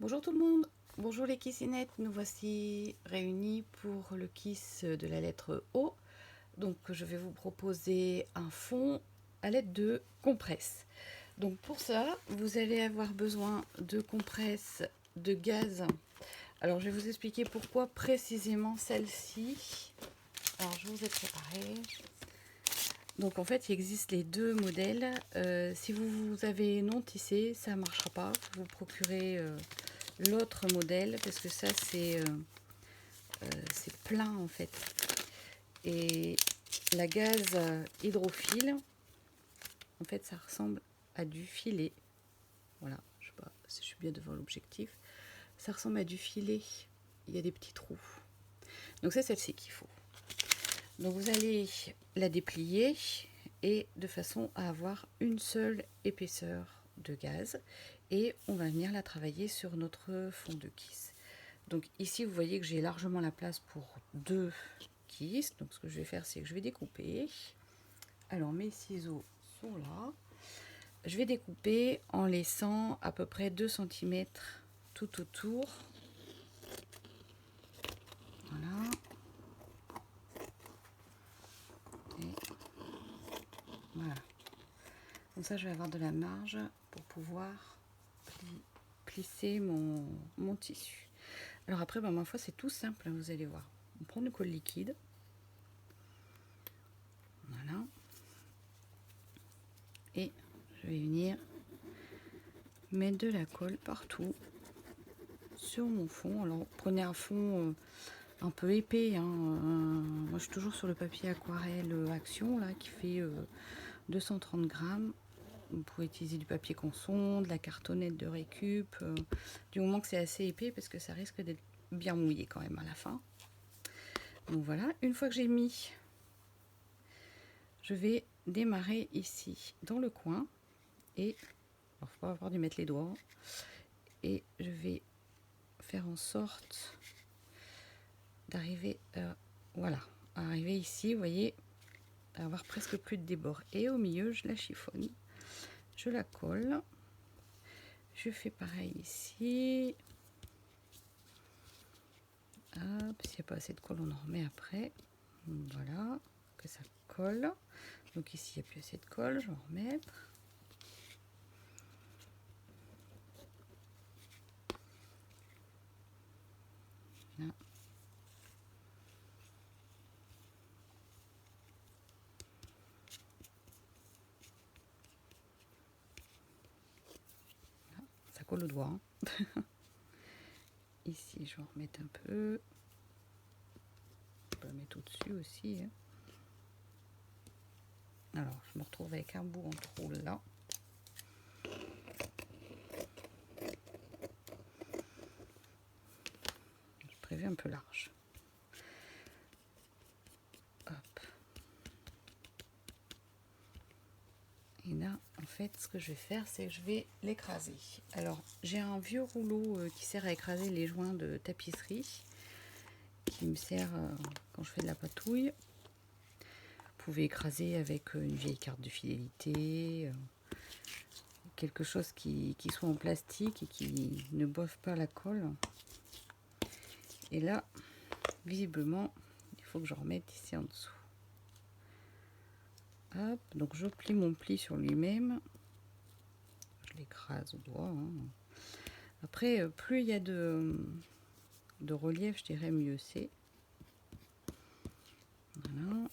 Bonjour tout le monde, bonjour les kissinettes, nous voici réunis pour le kiss de la lettre O. Donc je vais vous proposer un fond à l'aide de compresses. Donc pour ça, vous allez avoir besoin de compresses de gaz. Alors je vais vous expliquer pourquoi précisément celle-ci. Alors je vous ai préparé. Donc en fait il existe les deux modèles. Si vous avez non tissé, ça ne marchera pas. Vous procurez l'autre modèle parce que ça c'est plein en fait. Et la gaze hydrophile, en fait ça ressemble à du filet. Voilà, je sais pas si je suis bien devant l'objectif. Ça ressemble à du filet, il y a des petits trous. Donc c'est celle-ci qu'il faut. Donc vous allez la déplier et de façon à avoir une seule épaisseur de gaz. Et on va venir la travailler sur notre fond de kiss. Donc ici, vous voyez que j'ai largement la place pour deux kiss. Donc ce que je vais faire, c'est que je vais découper. Alors mes ciseaux sont là. Je vais découper en laissant à peu près 2 cm tout autour. Voilà. Et voilà. Comme ça, je vais avoir de la marge pour pouvoir plisser mon tissu. Alors après, ma foi, c'est tout simple, vous allez voir. On prend du colle liquide. Voilà. Et je vais venir mettre de la colle partout sur mon fond. Alors prenez un fond un peu épais. Moi je suis toujours sur le papier aquarelle Action là, qui fait 230 grammes. Vous pouvez utiliser du papier conson, de la cartonnette de récup, du moment que c'est assez épais parce que ça risque d'être bien mouillé quand même à la fin. Donc voilà, une fois que j'ai mis, je vais démarrer ici dans le coin et il ne faut pas avoir dû mettre les doigts et je vais faire en sorte d'arriver voilà, arriver ici, vous voyez, à avoir presque plus de débord. Et au milieu, je la chiffonne, je la colle, je fais pareil ici. Hop, s'il n'y a pas assez de colle, on en remet après. Voilà, que ça colle. Donc ici, il n'y a plus assez de colle, je vais en remettre. Là. Là, ça colle au doigt. Hein. Ici, je vais en remettre un peu. Je peux le mettre au-dessus aussi. Hein. Alors, je me retrouve avec un bout en trop là. Je prévu un peu large. Hop. Et là, en fait, ce que je vais faire, c'est que je vais l'écraser. Alors, j'ai un vieux rouleau qui sert à écraser les joints de tapisserie, qui me sert quand je fais de la patouille. Vous pouvez écraser avec une vieille carte de fidélité, quelque chose qui soit en plastique et qui ne boive pas la colle. Et là, visiblement, il faut que je remette ici en dessous. Hop, donc je plie mon pli sur lui-même. Je l'écrase au doigt. Hein. Après, plus il y a de relief, je dirais mieux c'est. Voilà.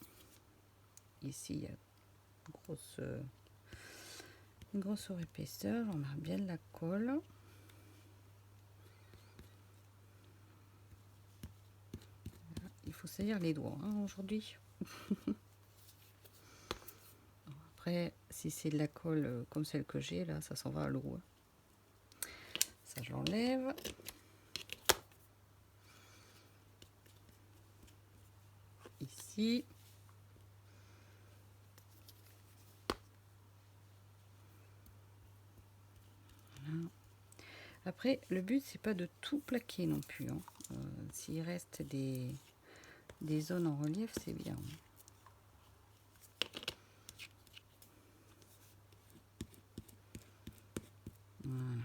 Ici, il y a une grosse épaisseur. On a bien de la colle. Voilà. Il faut salir les doigts hein, aujourd'hui. Après, si c'est de la colle comme celle que j'ai, là, ça s'en va à l'eau. Ça, je l'enlève. Ici. Voilà. Après, le but, c'est pas de tout plaquer non plus. Hein. S'il reste des zones en relief, c'est bien. Voilà.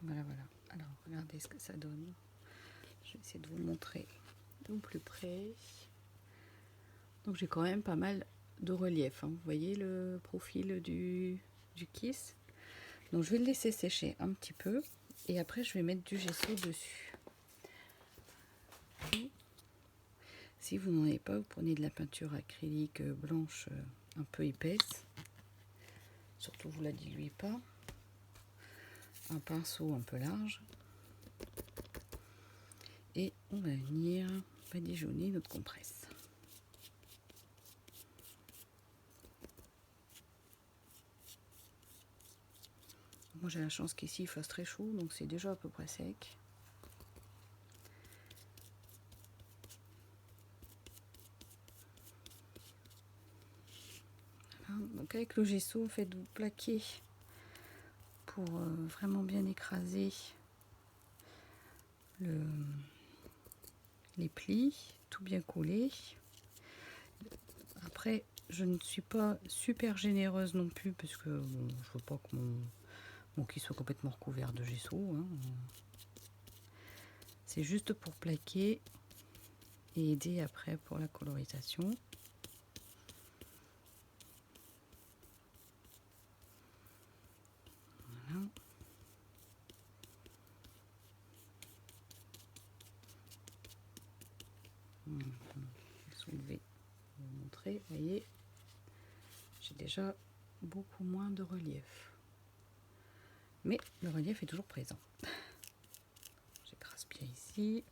Voilà, voilà. Alors, regardez ce que ça donne. Je vais essayer de vous montrer au plus près. Donc, j'ai quand même pas mal de relief. Hein. Vous voyez le profil du kiss. Donc, je vais le laisser sécher un petit peu. Et après, je vais mettre du gesso dessus. Et si vous n'en avez pas, vous prenez de la peinture acrylique blanche un peu épaisse. Surtout, vous ne la diluez pas. Un pinceau un peu large. Et on va venir badigeonner notre compresse. Moi j'ai la chance qu'ici il fasse très chaud, donc c'est déjà à peu près sec. Voilà. Donc avec le gesso, faites-vous plaquer pour vraiment bien écraser les plis, tout bien coller. Après, je ne suis pas super généreuse non plus parce que bon, je veux pas que mon kiss soit complètement recouvert de gesso. Hein. C'est juste pour plaquer et aider après pour la colorisation. Voilà. Soulever, vous montrer, vous voyez, j'ai déjà beaucoup moins de relief. Mais le relief est toujours présent. J'écrase bien ici.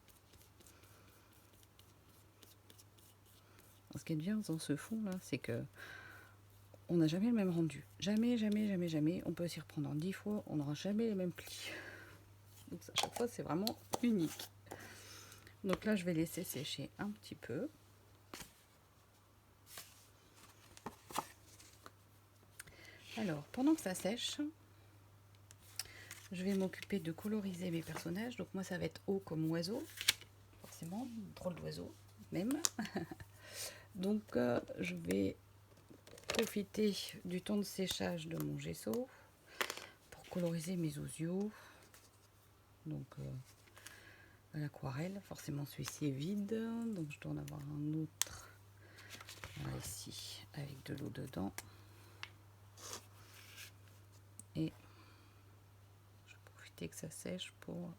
Ce qui est bien dans ce fond là, c'est que on n'a jamais le même rendu. Jamais, jamais, jamais, jamais. On peut s'y reprendre en 10 fois, on n'aura jamais les mêmes plis. Donc à chaque fois, c'est vraiment unique. Donc là, je vais laisser sécher un petit peu. Alors, pendant que ça sèche, je vais m'occuper de coloriser mes personnages. Donc moi, ça va être haut comme oiseau. Forcément, drôle d'oiseau même. Donc je vais profiter du temps de séchage de mon gesso pour coloriser mes osios. Donc à l'aquarelle, forcément celui-ci est vide, donc je dois en avoir un autre voilà, ici avec de l'eau dedans. Et je vais profiter que ça sèche pour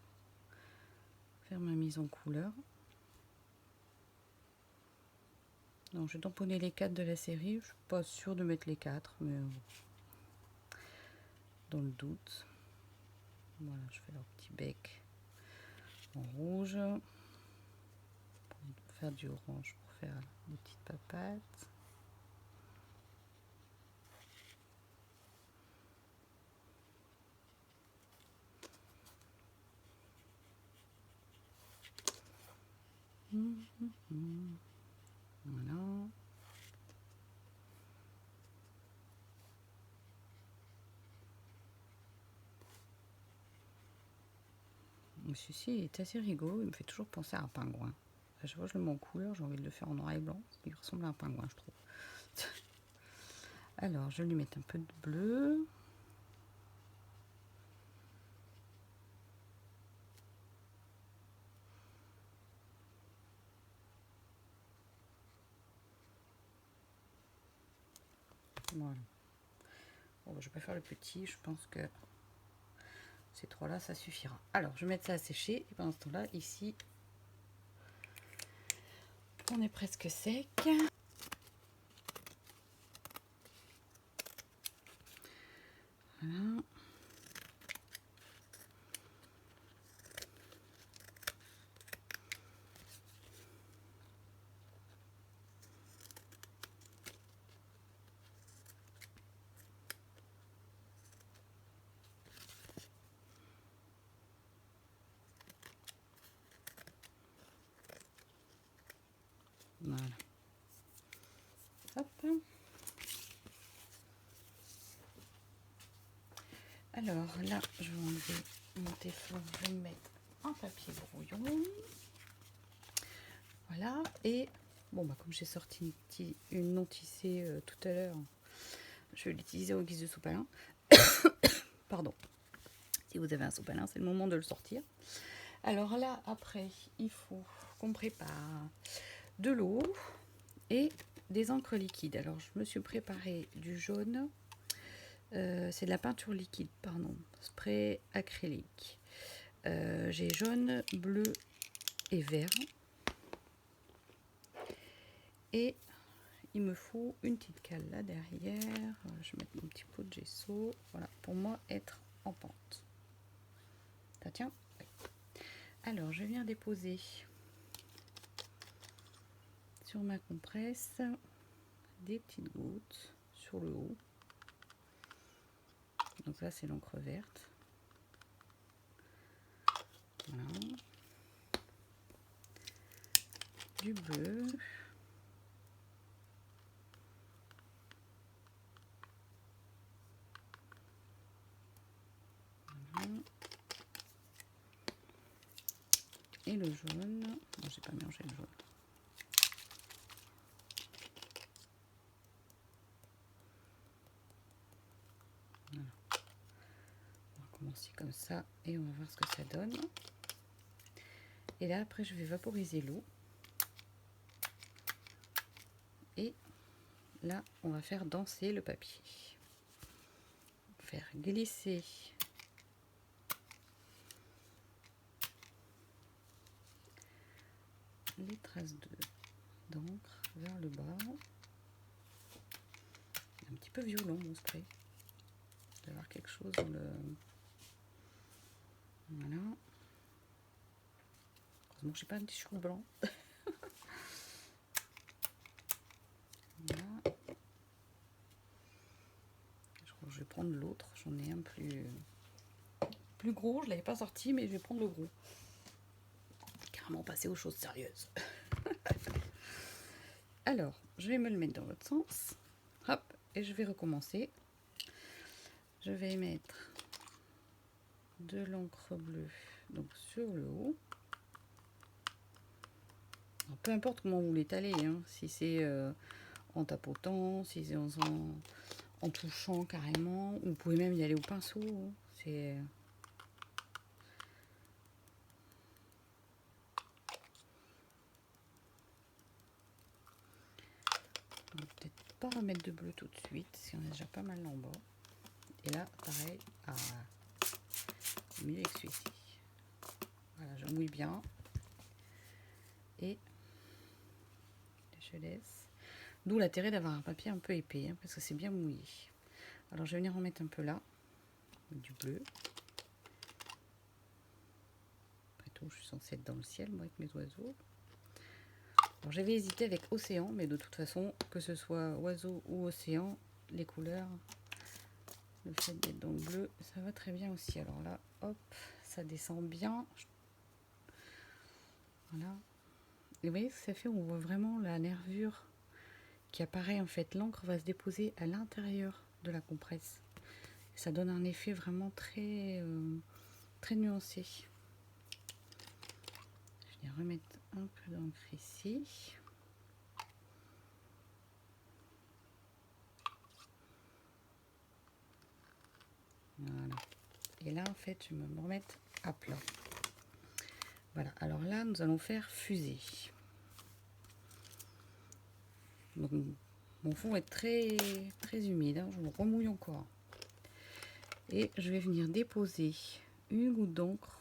faire ma mise en couleur. Donc je vais tamponner les 4 de la série, je suis pas sûre de mettre les 4, mais dans le doute. Voilà, je fais leur petit bec en rouge. Pour faire du orange pour faire des petites papates. Voilà. Celui-ci est assez rigolo, il me fait toujours penser à un pingouin. À chaque fois que je le mets en couleur, j'ai envie de le faire en noir et blanc. Il ressemble à un pingouin, je trouve. Alors, je vais lui mettre un peu de bleu. Voilà. Bon, je vais pas faire le petit, je pense que ces trois-là, ça suffira. Alors, je vais mettre ça à sécher. Et pendant ce temps-là, ici, on est presque sec. Voilà. Voilà. Hop. Alors là, je vais enlever mon téflon, je vais mettre un papier brouillon. Voilà, et bon, bah, comme j'ai sorti une non tissée tout à l'heure, je vais l'utiliser en guise de sopalin. Pardon. Si vous avez un sopalin, c'est le moment de le sortir. Alors là, après, il faut qu'on prépare de l'eau et des encres liquides. Alors, je me suis préparé du jaune. C'est de la peinture liquide, pardon. Spray acrylique. J'ai jaune, bleu et vert. Et il me faut une petite cale là derrière. Je vais mettre mon petit pot de gesso. Voilà, pour moi, être en pente. Ça tient? Oui. Alors, je viens déposer sur ma compresse des petites gouttes sur le haut. Donc là, c'est l'encre verte. Voilà. Du bleu. Voilà. Et le jaune. Bon, j'ai pas mélangé le jaune. Voilà. On va commencer comme ça et on va voir ce que ça donne. Et là, après, je vais vaporiser l'eau. Et là, on va faire danser le papier. Faire glisser les traces d'encre vers le bas. Un petit peu violent mon spray. D'avoir quelque chose dans le... Voilà. Heureusement que j'ai pas un t-shirt blanc. Voilà. Je crois que je vais prendre l'autre. J'en ai un plus gros. Je l'avais pas sorti, mais je vais prendre le gros. Carrément passer aux choses sérieuses. Alors, je vais me le mettre dans l'autre sens. Hop, et je vais recommencer. Je vais mettre de l'encre bleue donc sur le haut. Alors, peu importe comment vous l'étalez, hein, si c'est en tapotant, si c'est en touchant carrément, vous pouvez même y aller au pinceau. Hein, c'est... On va peut-être pas remettre de bleu tout de suite, si on a déjà pas mal en bas. Et là, pareil, mieux avec celui-ci. Voilà, je mouille bien. Et je laisse. D'où l'intérêt d'avoir un papier un peu épais, hein, parce que c'est bien mouillé. Alors je vais venir en mettre un peu là, du bleu. Après tout, je suis censée être dans le ciel, moi, avec mes oiseaux. Alors j'avais hésité avec océan, mais de toute façon, que ce soit oiseau ou océan, les couleurs, le fait d'être dans le bleu, ça va très bien aussi. Alors là, hop, ça descend bien. Voilà. Et vous voyez ce que ça fait? On voit vraiment la nervure qui apparaît. En fait, l'encre va se déposer à l'intérieur de la compresse. Ça donne un effet vraiment très, très nuancé. Je vais remettre un peu d'encre ici. Voilà. Et là, en fait, je vais me remettre à plat. Voilà. Alors là, nous allons faire fuser. Donc, mon fond est très, très humide. Hein. Je me remouille encore. Et je vais venir déposer une goutte d'encre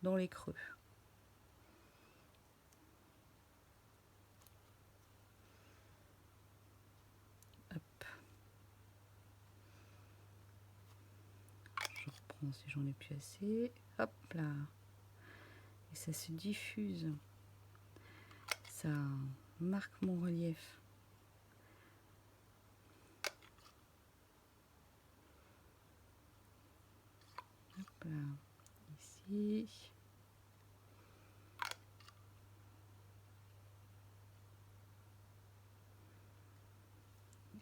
dans les creux. Hop. Je reprends si j'en ai plus assez. Hop là. Et ça se diffuse. Ça marque mon relief. Hop là. Ici.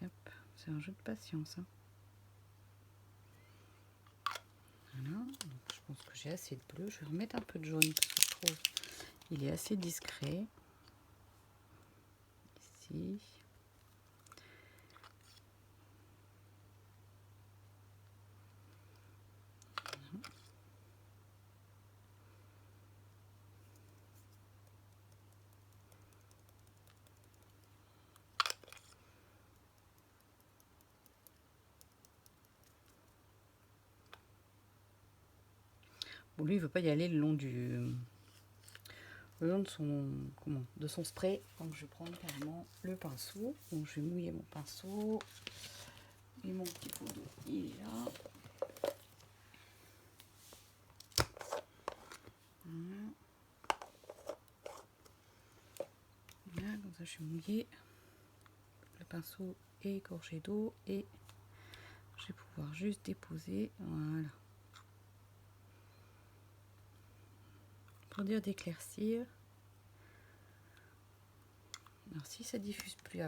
Hop. C'est un jeu de patience. Hein. Voilà. Donc, je pense que j'ai assez de bleu. Je vais remettre un peu de jaune parce que je trouve il est assez discret. Ici. Bon, lui, il veut pas y aller le long de son spray. Donc, je vais prendre carrément le pinceau. Donc, je vais mouiller mon pinceau. Et mon petit pot d'eau, il est là. Voilà. Voilà, comme ça, je suis mouillée. Le pinceau est gorgé d'eau et je vais pouvoir juste déposer. Voilà. Pour dire d'éclaircir. Alors si ça diffuse plus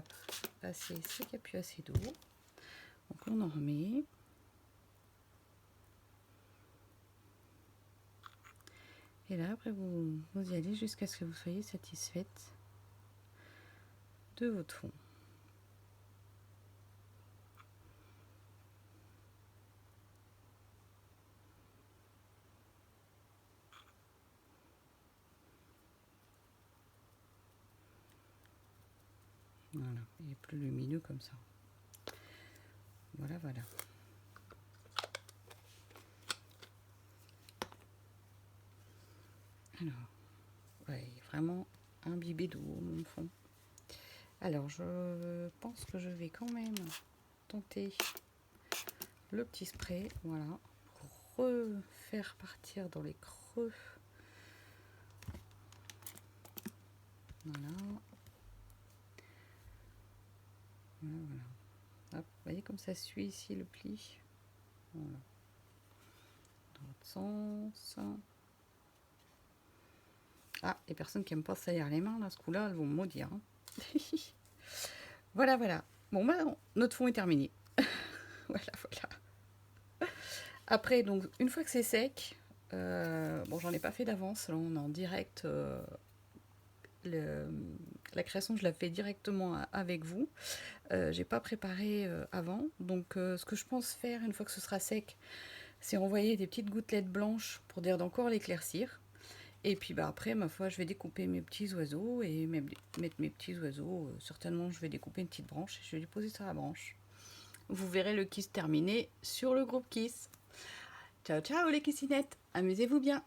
assez, c'est qu'il n'y a plus assez d'eau. Donc on en remet. Et là après vous y allez jusqu'à ce que vous soyez satisfaite de votre fond. Voilà, il est plus lumineux comme ça. Voilà, voilà. Alors, ouais, vraiment imbibé d'eau mon fond. Alors, je pense que je vais quand même tenter le petit spray, voilà, pour refaire partir dans les creux. Voilà. Voilà, voilà. Hop, vous voyez comme ça suit ici le pli. Voilà. Dans l'autre sens. Ah, les personnes qui n'aiment pas saillir les mains, là, ce coup-là, elles vont me maudire. Hein. Voilà, voilà. Bon, bah, notre fond est terminé. Voilà, voilà. Après, donc, une fois que c'est sec, bon, j'en ai pas fait d'avance. Là, on est en direct. La création, je la fais directement avec vous. J'ai pas préparé avant. Donc, ce que je pense faire une fois que ce sera sec, c'est envoyer des petites gouttelettes blanches pour dire d'encore l'éclaircir. Et puis bah, après, ma foi, je vais découper mes petits oiseaux et mettre mes petits oiseaux. Certainement, je vais découper une petite branche et je vais les poser sur la branche. Vous verrez le kiss terminé sur le groupe Kiss. Ciao, ciao les kissinettes, amusez-vous bien.